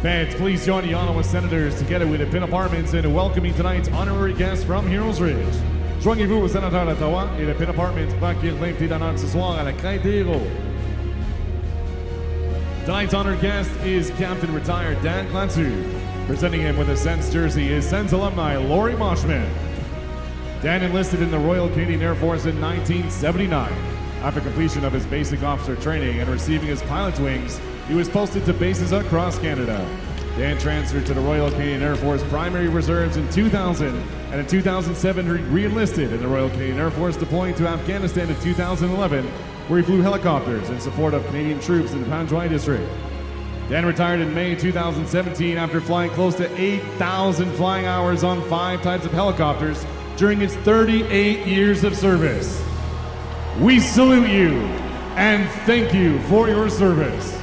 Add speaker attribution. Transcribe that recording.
Speaker 1: Fans, please join the Ottawa Senators together with the Pin Apartments in welcoming tonight's honorary guest from Heroes Ridge. Joignez-vous au sénateur d'Ottawa et le Pin Apartments pour accueillir l'invité d'honneur ce soir à la Crête des Héros. Tonight's honored guest is Captain retired Dan Gladu. Presenting him with a Sens jersey is Sens alumni Laurie Moshman. Dan enlisted in the Royal Canadian Air Force in 1979. After completion of his basic officer training and receiving his pilot's wings, he was posted to bases across Canada. Dan transferred to the Royal Canadian Air Force Primary Reserves in 2000, and in 2007 re-enlisted in the Royal Canadian Air Force, deploying to Afghanistan in 2011, where he flew helicopters in support of Canadian troops in the Panjwai District. Dan retired in May 2017 after flying close to 8,000 flying hours on 5 types of helicopters during his 38 years of service. We salute you and thank you for your service.